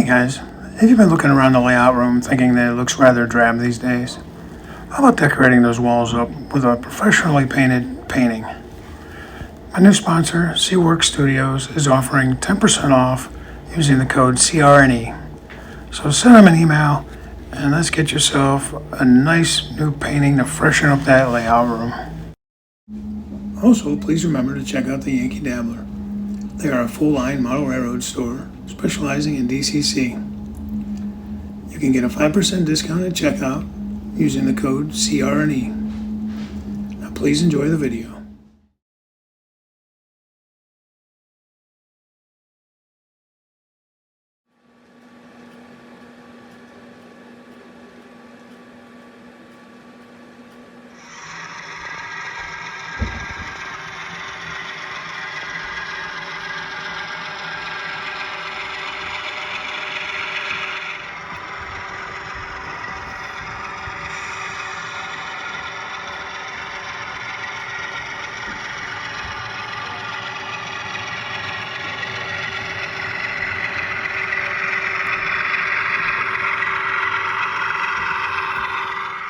guys, have you been looking around the layout room thinking that it looks rather drab these days? How about decorating those walls up with a professionally painted painting? My new sponsor, Seawork Studios, is offering 10% off using the code CR&E. So send them an email and let's get yourself a nice new painting to freshen up that layout room. Also, please remember to check out the Yankee Dabbler. They are a full-line model railroad store specializing in DCC. You can get a 5% discount at checkout using the code CR&E. Now please enjoy the video.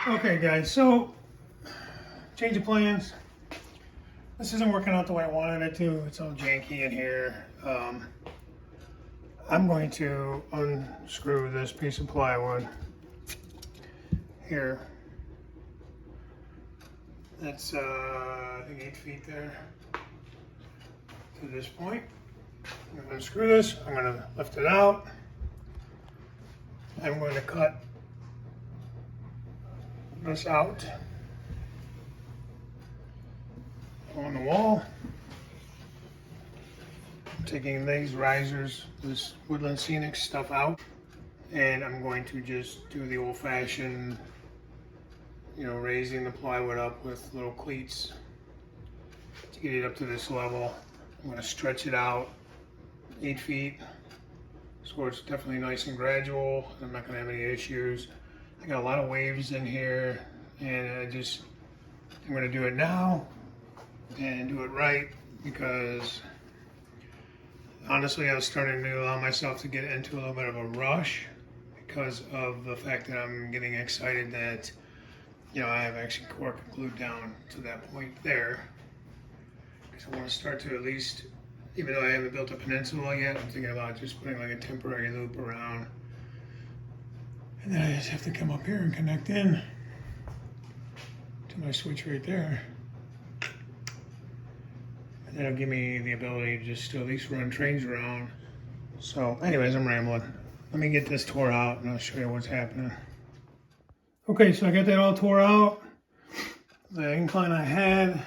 Okay guys, so change of plans. This isn't working out the way I wanted it to. It's all janky in here. I'm going to unscrew this piece of plywood here. That's I think 8 feet there to this point. I'm going to unscrew this. I'm going to lift it out. I'm going to cut this out on the wall. I'm taking these risers, this Woodland Scenic stuff out, and I'm going to just do the old-fashioned, raising the plywood up with little cleats to get it up to this level. I'm going to stretch it out 8 feet, so it's definitely nice and gradual. I'm not going to have any issues. I got a lot of waves in here, and I'm going to do it now and do it right, because honestly I was starting to allow myself to get into a little bit of a rush because of the fact that I'm getting excited that I have actually cork glued down to that point there, because I want to start to at least, even though I haven't built a peninsula yet, I'm thinking about just putting like a temporary loop around. And then I just have to come up here and connect in to my switch right there. And that'll give me the ability to just at least run trains around. So anyways, I'm rambling. Let me get this tore out and I'll show you what's happening. Okay, so I got that all tore out. The incline I had.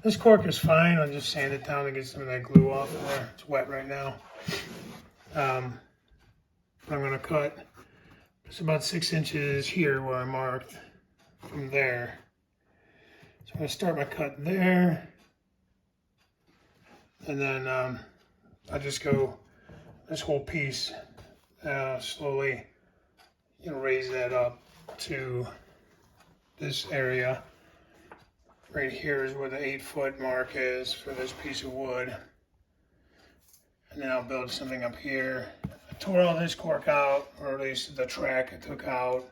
This cork is fine. I'll just sand it down to get some of that glue off there. It's wet right now. I'm gonna cut. It's about 6 inches here where I marked from there. So I'm going to start my cut there. And then I just go this whole piece, slowly raise that up to this area. Right here is where the 8-foot mark is for this piece of wood. And then I'll build something up here. I tore all this cork out, or at least the track I took out.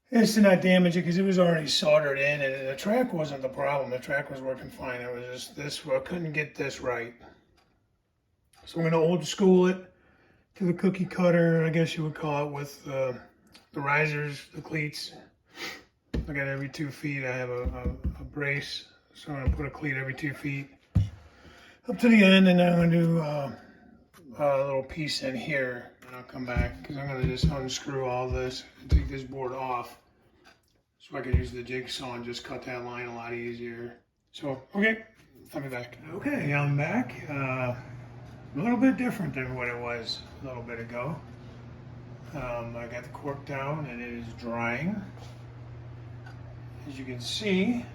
It's to not damage it because it was already soldered in, and the track wasn't the problem. The track was working fine. It was just this, I couldn't get this right. So I'm going to old school it to the cookie cutter, I guess you would call it, with the risers, the cleats. I got every 2 feet. I have a brace, so I'm going to put a cleat every 2 feet up to the end, and then I'm going to do a little piece in here, and I'll come back because I'm going to just unscrew all this and take this board off so I can use the jigsaw and just cut that line a lot easier. So, okay, I'll be back. Okay, I'm back. A little bit different than what it was a little bit ago. I got the cork down and it is drying. As you can see,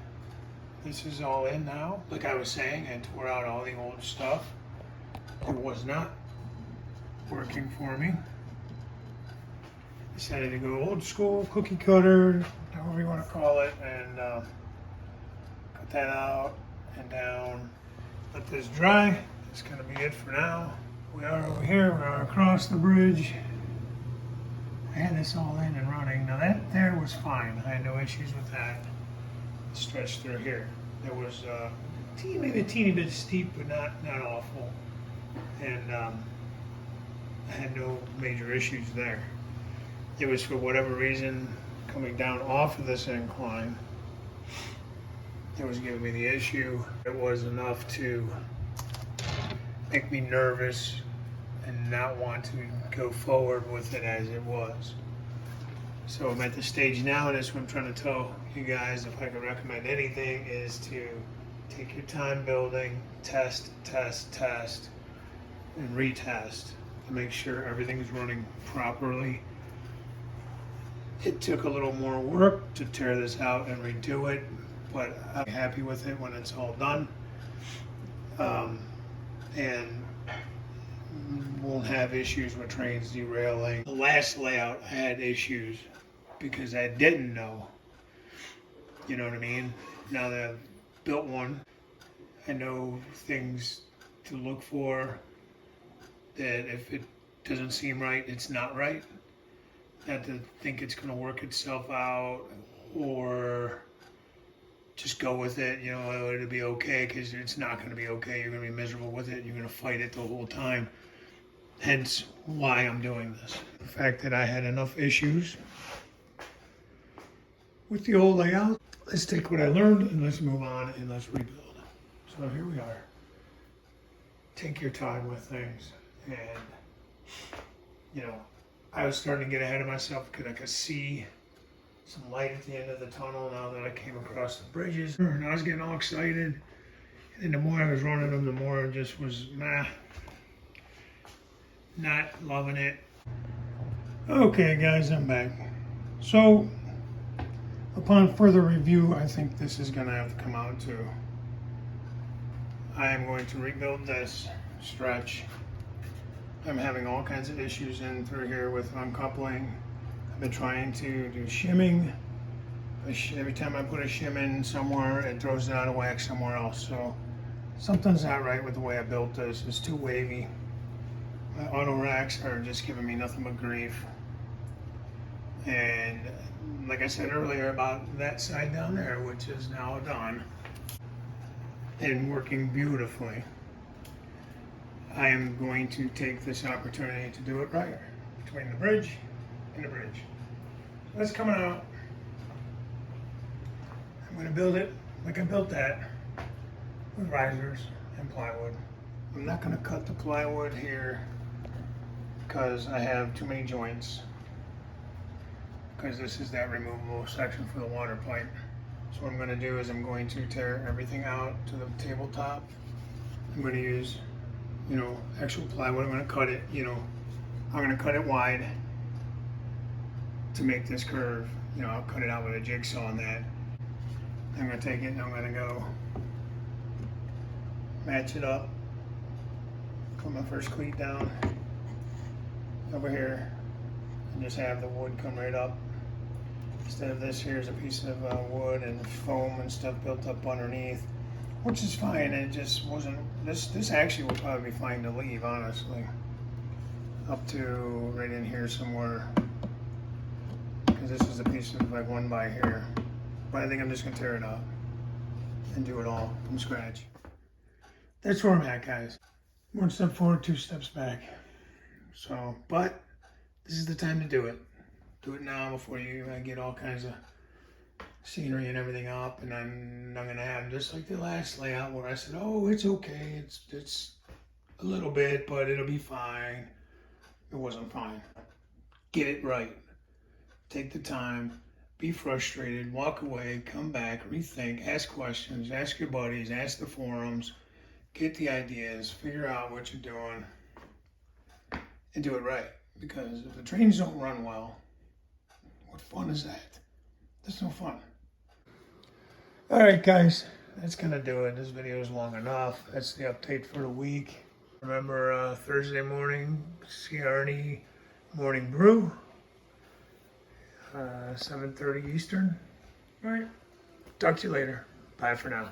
this is all in now. Like I was saying, I tore out all the old stuff. It was not working for me. Decided to go old school, cookie cutter, however you want to call it, and cut that out and down. Let this dry. That's going to be it for now. We are over here, we are across the bridge. I had this all in and running. Now that there was fine. I had no issues with that. Stretched through here. There was maybe a teeny bit steep, but not awful. And I had no major issues there. It was for whatever reason coming down off of this incline. It was giving me the issue. It was enough to make me nervous and not want to go forward with it as it was. So I'm at the stage now, and that's what I'm trying to tell you guys. If I could recommend anything, is to take your time building, test, and retest to make sure everything's running properly. It took a little more work to tear this out and redo it, but I'm happy with it when it's all done. And won't have issues with trains derailing. The last layout I had issues because I didn't know. You know what I mean? Now that I've built one, I know things to look for, that if it doesn't seem right, it's not right. Not to think it's going to work itself out or just go with it, you know, it'll be okay, because it's not going to be okay. You're going to be miserable with it. You're going to fight it the whole time. Hence why I'm doing this. The fact that I had enough issues with the old layout. Let's take what I learned and let's move on and let's rebuild. So here we are. Take your time with things. And, you know, I was starting to get ahead of myself because I could see some light at the end of the tunnel now that I came across the bridges. And I was getting all excited. And then the more I was running them, the more I just was, not loving it. Okay guys, I'm back. So, upon further review, I think this is gonna have to come out too. I am going to rebuild this stretch. I'm having all kinds of issues in through here with uncoupling. I've been trying to do shimming. Every time I put a shim in somewhere, it throws it out of whack somewhere else. So something's not right with the way I built this. It's too wavy. My auto racks are just giving me nothing but grief. And like I said earlier about that side down there, which is now done and working beautifully, I am going to take this opportunity to do it right between the bridge and the bridge. So that's coming out. I'm going to build it like I built that, with risers and plywood. I'm not going to cut the plywood here because I have too many joints, because this is that removable section for the water pipe. So what I'm going to do is I'm going to tear everything out to the tabletop. I'm going to use, you know, actual plywood. I'm going to cut it, you know, I'm going to cut it wide to make this curve. You know, I'll cut it out with a jigsaw on that. I'm going to take it and I'm going to go match it up. Put my first cleat down over here and just have the wood come right up. Instead of this, here's a piece of wood and foam and stuff built up underneath, which is fine. It just wasn't, this actually would probably be fine to leave, honestly, up to right in here somewhere, because this is a piece of like 1x here. But I think I'm just gonna tear it up and do it all from scratch. That's where I'm at, guys. 1 step forward, 2 steps back. So, but this is the time to do it. Do it now before you get all kinds of scenery and everything up. And I'm gonna have just like the last layout where I said, oh, it's okay, it's a little bit, but it'll be fine. It wasn't fine. Get it right. Take the time. Be frustrated. Walk away. Come back. Rethink. Ask questions. Ask your buddies. Ask the forums. Get the ideas. Figure out what you're doing. And do it right. Because if the trains don't run well, what fun is that? That's no fun. Alright guys, that's gonna do it. This video is long enough. That's the update for the week. Remember Thursday morning, CR&E Morning Brew, 7:30 Eastern. Alright, talk to you later. Bye for now.